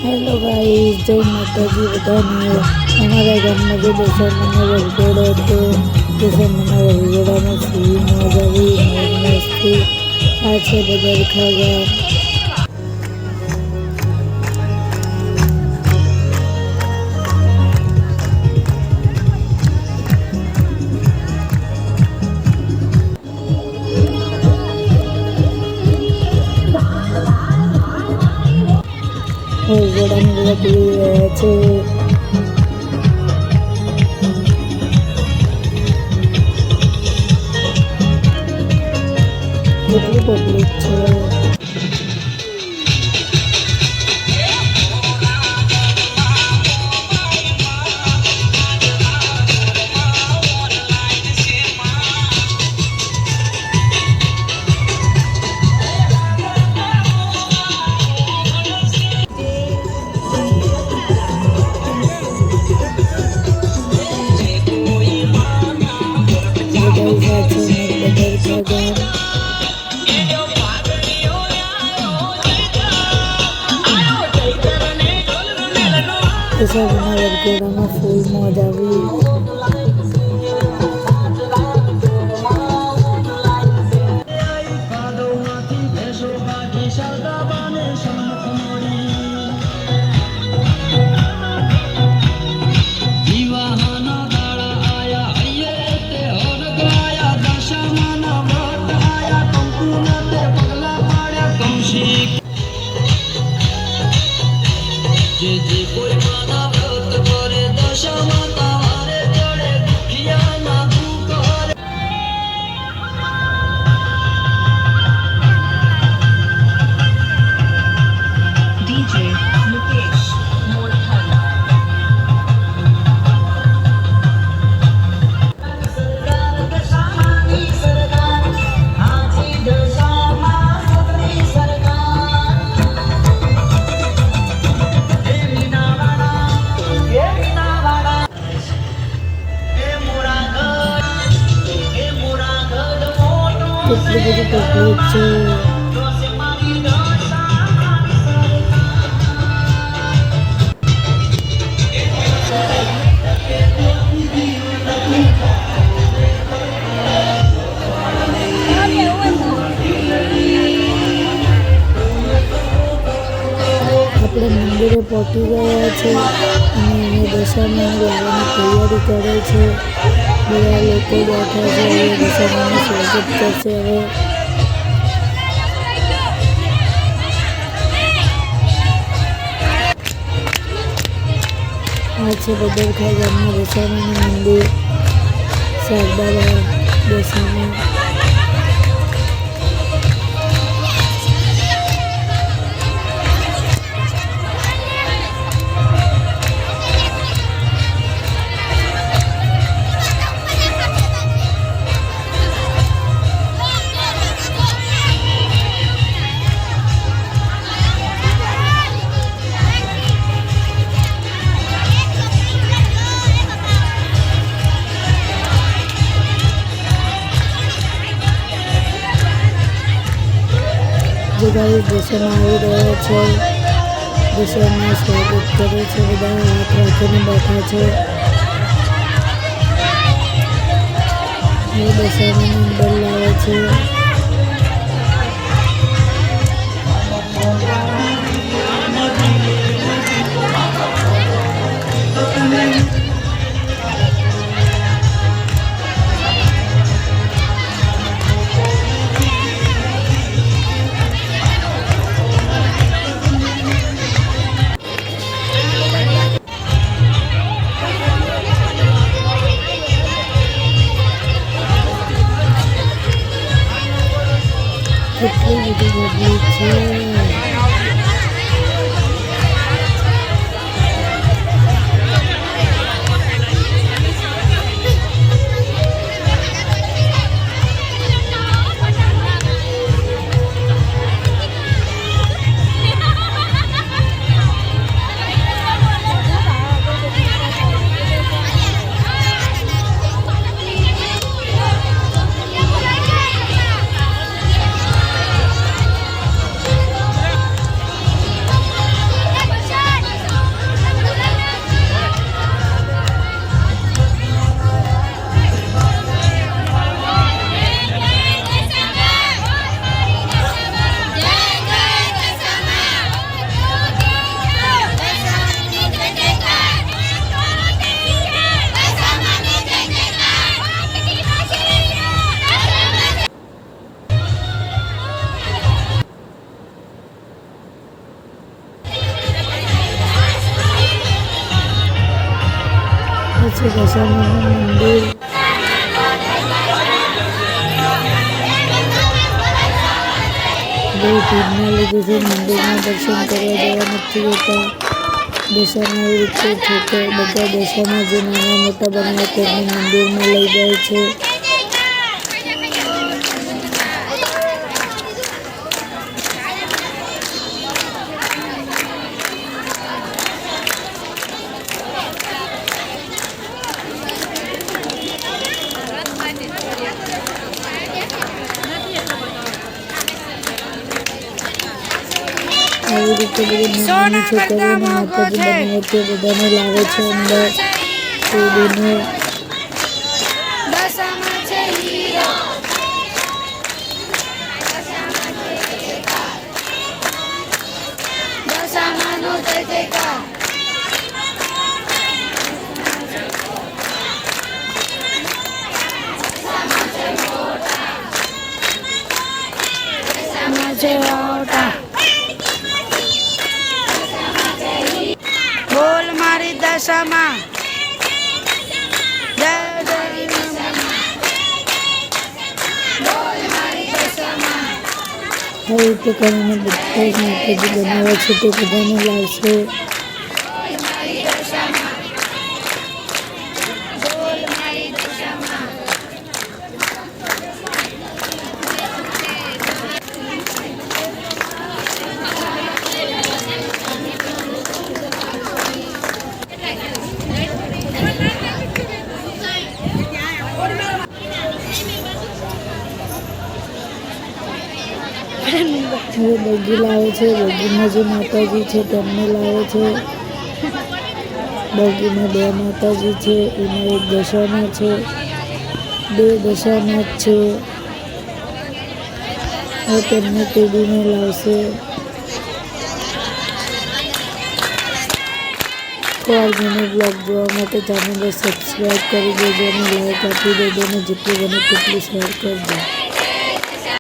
Hello guys, जय माता जी बधाने। हमारे घर में जो दशहरा वरघोड़ा तो दशहरा वरघोड़ा में फूल मौजा भी मौज मस्ती आज से बदल खा गया। વરઘોડાની બધા પી રહ્યા છે. કેટલી પબ્લિક છે. દશહરાના વરઘોડામાં ફૂલ મોજ આવી. કેટલી બધી પબ્લિક છે. આપણે મંદિરે પહોંચી ગયા છે અને દશહરાને લાવવાની તૈયારી કરે છે. બધા લોકો બેઠા છે. દશહરાનું સ્વાગત કરશે. હવે આ છે બદરખા ગામના દશહરાનું મંદિર. શારદાબા દશહરા બધા દર્શન આવી રહ્યા છે. દર્શનનું સ્વાગત કરે છે. બધા હાથ રાખીને બેઠા છે. એ દર્શનની અંદર લાવે છે. કેટલી બધી પબ્લિક છે. છે દશામાનું મંદિર. બહુ ભીડના લીધે છે મંદિરમાં દર્શન કરવા જવા નથી જતા. દશામાં એવી રીતે છે કે બધા દશામાં જે નાના મોટા બનાવે તેમને મંદિરમાં લઈ જાય છે. આવી રીતે બધી નાની છોકરીઓને માતાજી બનાવે તે બધાને લાવે છે અંદર કૂદીને. બોલ મારી દશામાં જય જય આવી રીતે કરીને બધા જ માતાજી બનાવે છે તે બધાને લાવશે. હવે બગી લાવે છે. બગીમાં જે માતાજી છે તેમને લાવે છે. બગીમાં બે માતાજી છે, એમાં એક દશામાં છે, બે દશામાં જ છે. હવે તેમને તેડીને લાવશે. તો આજનો બ્લોગ જોવા માટે ચેનલને સબસ્ક્રાઈબ કરી દેજો અને લાઈક આપી દેજો અને જેટલું બને તેટલું શેર કરજો.